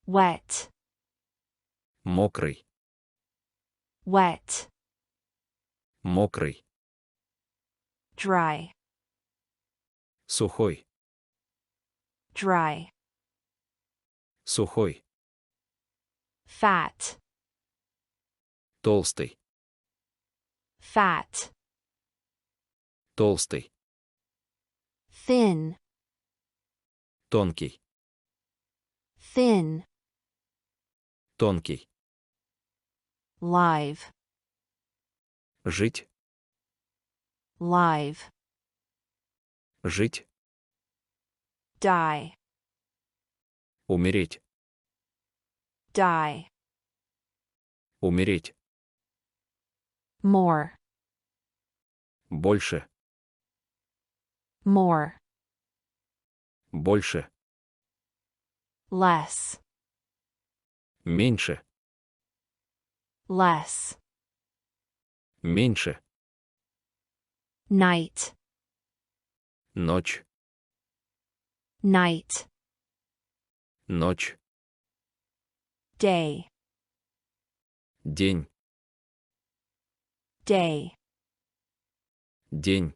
wet, Мокрий. wet, Мокрий. dry, Сухой. dry, Сухой. fat, Толстый. fat, Толстый. thin, Тонкий. thin, Тонкий. live, Жить. live, Жить. die, Умереть. die, Умереть. more, Больше. more, Больше. less, Меньше. less, Меньше. night, Ночь. night, Ночь. day, День. day, День.